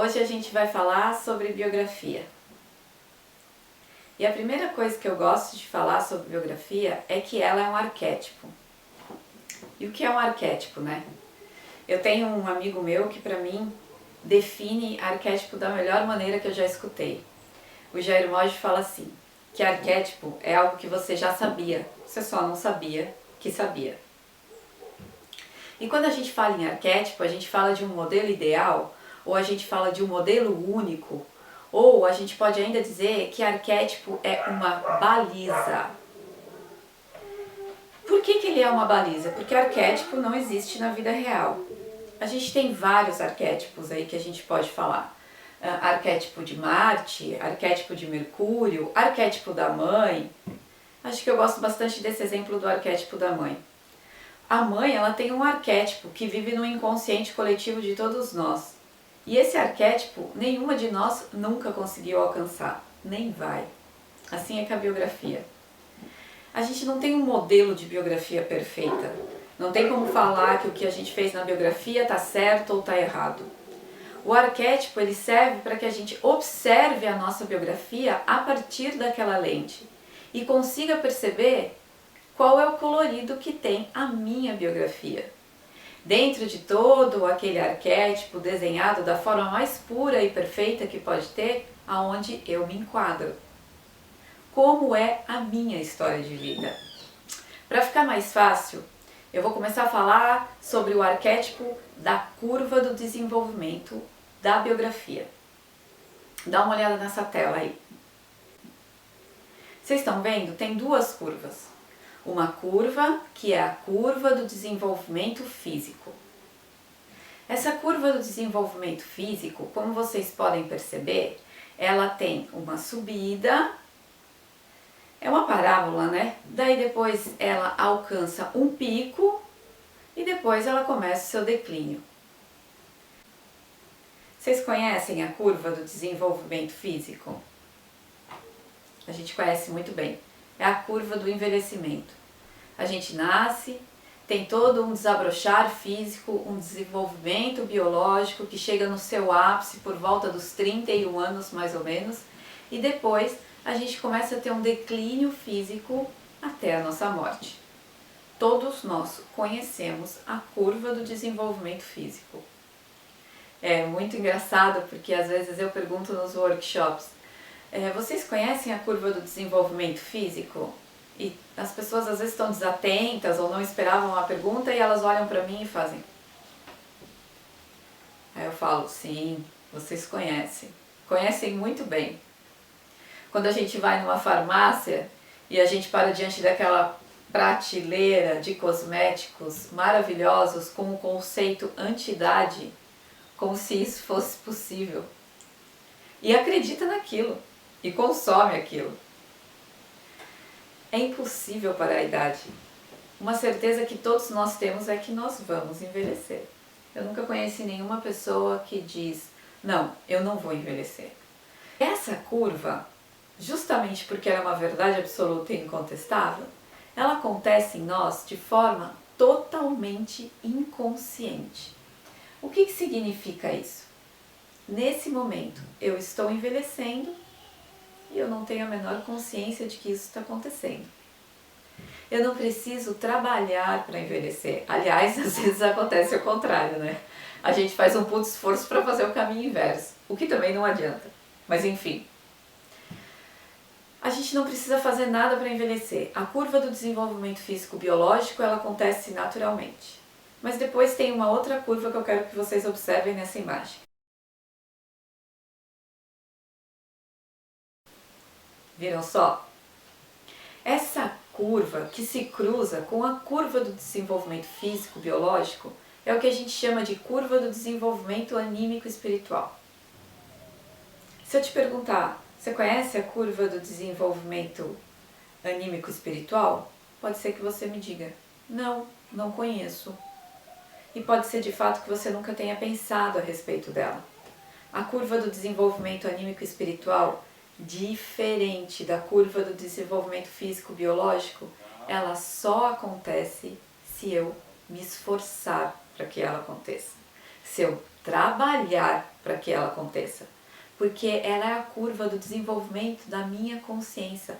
Hoje a gente vai falar sobre biografia. E a primeira coisa que eu gosto de falar sobre biografia é que ela é um arquétipo. E o que é um arquétipo, né? Eu tenho um amigo meu que para mim define arquétipo da melhor maneira que eu já escutei. O Jair Mogi fala assim, que arquétipo é algo que você já sabia, você só não sabia que sabia. E quando a gente fala em arquétipo, a gente fala de um modelo ideal, ou a gente fala de um modelo único, ou a gente pode ainda dizer que arquétipo é uma baliza. Por que ele é uma baliza? Porque arquétipo não existe na vida real. A gente tem vários arquétipos aí que a gente pode falar. Arquétipo de Marte, arquétipo de Mercúrio, arquétipo da mãe. Acho que eu gosto bastante desse exemplo do arquétipo da mãe. A mãe, ela tem um arquétipo que vive no inconsciente coletivo de todos nós. E esse arquétipo, nenhuma de nós nunca conseguiu alcançar, nem vai. Assim é com a biografia. A gente não tem um modelo de biografia perfeita. Não tem como falar que o que a gente fez na biografia está certo ou está errado. O arquétipo ele serve para que a gente observe a nossa biografia a partir daquela lente e consiga perceber qual é o colorido que tem a minha biografia. Dentro de todo aquele arquétipo desenhado da forma mais pura e perfeita que pode ter, aonde eu me enquadro. Como é a minha história de vida? Para ficar mais fácil, eu vou começar a falar sobre o arquétipo da curva do desenvolvimento da biografia. Dá uma olhada nessa tela aí. Vocês estão vendo? Tem duas curvas. Uma curva que é a curva do desenvolvimento físico. Essa curva do desenvolvimento físico, como vocês podem perceber, ela tem uma subida, é uma parábola, né? Daí depois ela alcança um pico e depois ela começa o seu declínio. Vocês conhecem a curva do desenvolvimento físico? A gente conhece muito bem. É a curva do envelhecimento. A gente nasce, tem todo um desabrochar físico, um desenvolvimento biológico que chega no seu ápice por volta dos 31 anos mais ou menos, e depois a gente começa a ter um declínio físico até a nossa morte. Todos nós conhecemos a curva do desenvolvimento físico. É muito engraçado porque às vezes eu pergunto nos workshops, vocês conhecem a curva do desenvolvimento físico? E as pessoas às vezes estão desatentas ou não esperavam a pergunta e elas olham para mim e fazem. Aí eu falo, sim, vocês conhecem. Conhecem muito bem. Quando a gente vai numa farmácia e a gente para diante daquela prateleira de cosméticos maravilhosos com o conceito anti-idade, como se isso fosse possível. E acredita naquilo. E consome aquilo. É impossível para a idade. Uma certeza que todos nós temos é que nós vamos envelhecer. Eu nunca conheci nenhuma pessoa que diz, não, eu não vou envelhecer. Essa curva, justamente porque ela é uma verdade absoluta e incontestável, ela acontece em nós de forma totalmente inconsciente. O que significa isso? Nesse momento, eu estou envelhecendo e eu não tenho a menor consciência de que isso está acontecendo. Eu não preciso trabalhar para envelhecer. Aliás, às vezes acontece o contrário, né? A gente faz um puto esforço para fazer o caminho inverso, o que também não adianta. Mas enfim, a gente não precisa fazer nada para envelhecer. A curva do desenvolvimento físico-biológico, ela acontece naturalmente. Mas depois tem uma outra curva que eu quero que vocês observem nessa imagem. Viram só? Essa curva que se cruza com a curva do desenvolvimento físico-biológico é o que a gente chama de curva do desenvolvimento anímico-espiritual. Se eu te perguntar, você conhece a curva do desenvolvimento anímico-espiritual? Pode ser que você me diga, não, não conheço. E pode ser de fato que você nunca tenha pensado a respeito dela. A curva do desenvolvimento anímico-espiritual, diferente da curva do desenvolvimento físico-biológico, ela só acontece se eu me esforçar para que ela aconteça. Se eu trabalhar para que ela aconteça. Porque ela é a curva do desenvolvimento da minha consciência,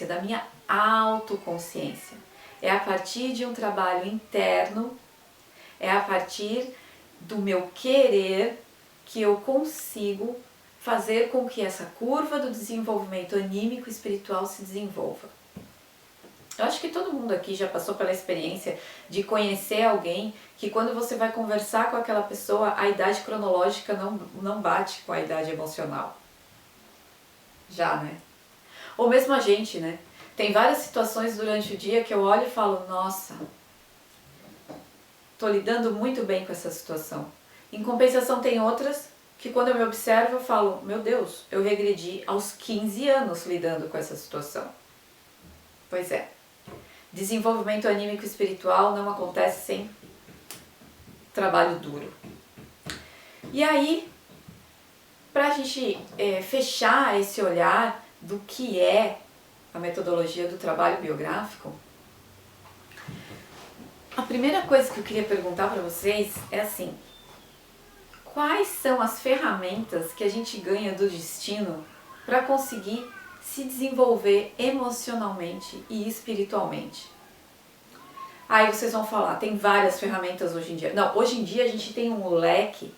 da minha autoconsciência. É a partir de um trabalho interno, é a partir do meu querer que eu consigo fazer com que essa curva do desenvolvimento anímico e espiritual se desenvolva. Eu acho que todo mundo aqui já passou pela experiência de conhecer alguém que quando você vai conversar com aquela pessoa, a idade cronológica não bate com a idade emocional. Já, né? Ou mesmo a gente, né? Tem várias situações durante o dia que eu olho e falo, nossa, tô lidando muito bem com essa situação. Em compensação tem outras que quando eu me observo eu falo, meu Deus, eu regredi aos 15 anos lidando com essa situação. Pois é. Desenvolvimento anímico e espiritual não acontece sem trabalho duro. E aí, para a gente fechar esse olhar do que é a metodologia do trabalho biográfico, a primeira coisa que eu queria perguntar para vocês é assim, quais são as ferramentas que a gente ganha do destino para conseguir se desenvolver emocionalmente e espiritualmente? Aí vocês vão falar, tem várias ferramentas hoje em dia. Não, hoje em dia a gente tem um leque.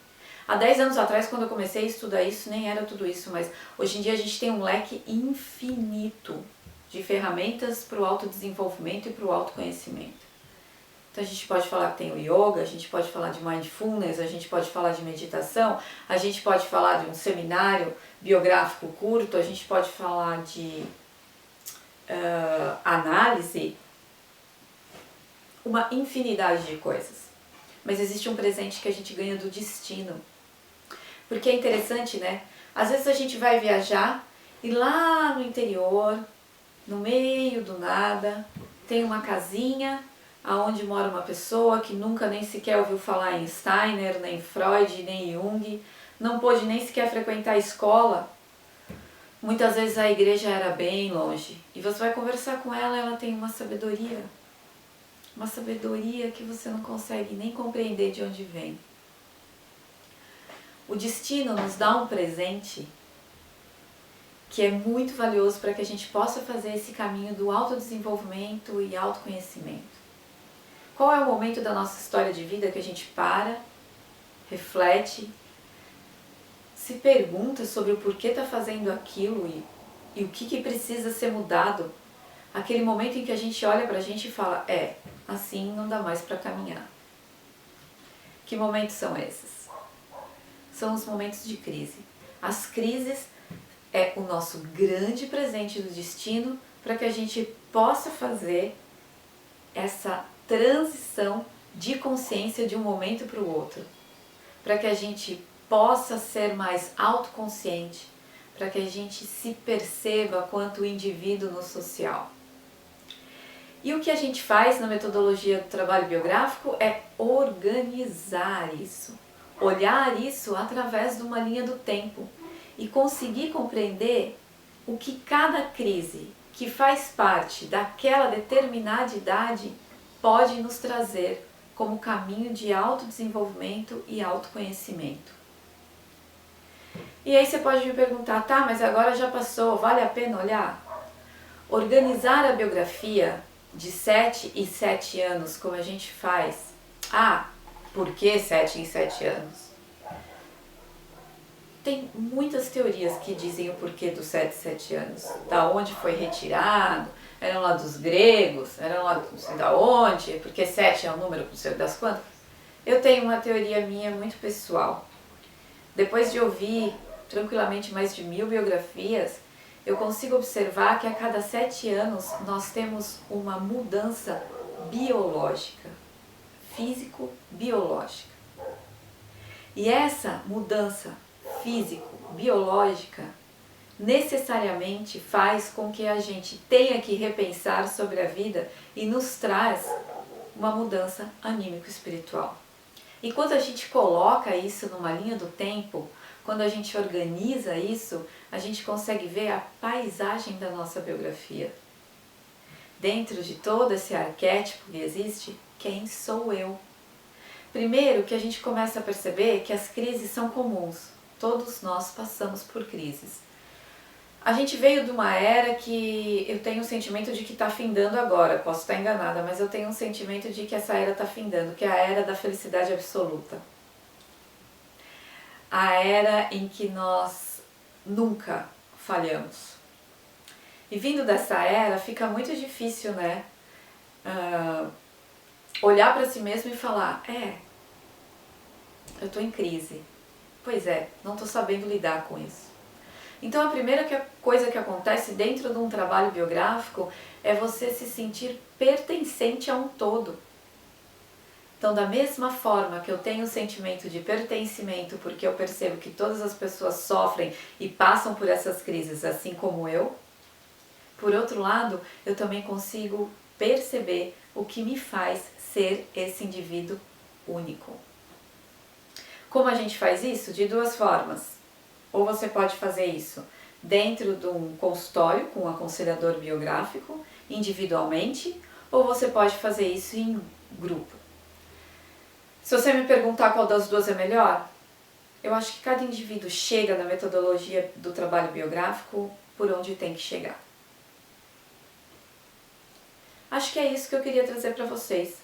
Há 10 anos atrás, quando eu comecei a estudar isso, nem era tudo isso, mas hoje em dia a gente tem um leque infinito de ferramentas para o autodesenvolvimento e para o autoconhecimento. Então a gente pode falar que tem o yoga, a gente pode falar de mindfulness, a gente pode falar de meditação, a gente pode falar de um seminário biográfico curto, a gente pode falar de análise, uma infinidade de coisas. Mas existe um presente que a gente ganha do destino. Porque é interessante, né? Às vezes a gente vai viajar e lá no interior, no meio do nada, tem uma casinha aonde mora uma pessoa que nunca nem sequer ouviu falar em Steiner, nem Freud, nem Jung, não pôde nem sequer frequentar a escola. Muitas vezes a igreja era bem longe. E você vai conversar com ela, ela tem uma sabedoria que você não consegue nem compreender de onde vem. O destino nos dá um presente que é muito valioso para que a gente possa fazer esse caminho do autodesenvolvimento e autoconhecimento. Qual é o momento da nossa história de vida que a gente para, reflete, se pergunta sobre o porquê está fazendo aquilo e o que precisa ser mudado? Aquele momento em que a gente olha pra gente e fala, assim não dá mais para caminhar. Que momentos são esses? São os momentos de crise. As crises é o nosso grande presente do destino para que a gente possa fazer essa transição de consciência de um momento para o outro. Para que a gente possa ser mais autoconsciente, para que a gente se perceba quanto indivíduo no social. E o que a gente faz na metodologia do trabalho biográfico é organizar isso, olhar isso através de uma linha do tempo e conseguir compreender o que cada crise que faz parte daquela determinada idade pode nos trazer como caminho de autodesenvolvimento e autoconhecimento. E aí você pode me perguntar, tá, mas agora já passou, vale a pena olhar? Organizar a biografia de 7 em 7 anos, como a gente faz. Por que 7 em 7 anos? Tem muitas teorias que dizem o porquê dos 7 em 7 anos. Da onde foi retirado, eram lá dos gregos, eram lá não sei da onde, porque 7 é um número não sei das quantas. Eu tenho uma teoria minha muito pessoal. Depois de ouvir tranquilamente mais de 1000 biografias, eu consigo observar que a cada 7 anos nós temos uma mudança biológica, físico-biológica. E essa mudança físico-biológica necessariamente faz com que a gente tenha que repensar sobre a vida e nos traz uma mudança anímico-espiritual. E quando a gente coloca isso numa linha do tempo, quando a gente organiza isso, a gente consegue ver a paisagem da nossa biografia. Dentro de todo esse arquétipo que existe, quem sou eu? Primeiro, que a gente começa a perceber que as crises são comuns. Todos nós passamos por crises. A gente veio de uma era que eu tenho o sentimento de que está findando agora. Posso estar enganada, mas eu tenho um sentimento de que essa era está findando, que é a era da felicidade absoluta. A era em que nós nunca falhamos. E vindo dessa era, fica muito difícil, né? Olhar para si mesmo e falar, eu estou em crise. Pois é, não estou sabendo lidar com isso. Então a primeira coisa que acontece dentro de um trabalho biográfico é você se sentir pertencente a um todo. Então, da mesma forma que eu tenho o sentimento de pertencimento, porque eu percebo que todas as pessoas sofrem e passam por essas crises assim como eu, por outro lado, eu também consigo perceber o que me faz ser esse indivíduo único. Como a gente faz isso? De duas formas. Ou você pode fazer isso dentro de um consultório com um aconselhador biográfico, individualmente, ou você pode fazer isso em grupo. Se você me perguntar qual das duas é melhor, eu acho que cada indivíduo chega na metodologia do trabalho biográfico por onde tem que chegar. Acho que é isso que eu queria trazer para vocês.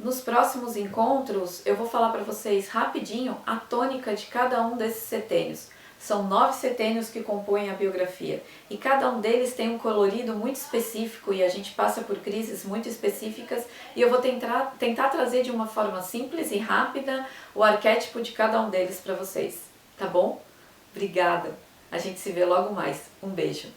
Nos próximos encontros, eu vou falar para vocês rapidinho a tônica de cada um desses setênios. São 9 setênios que compõem a biografia e cada um deles tem um colorido muito específico e a gente passa por crises muito específicas e eu vou tentar trazer de uma forma simples e rápida o arquétipo de cada um deles para vocês, tá bom? Obrigada! A gente se vê logo mais. Um beijo!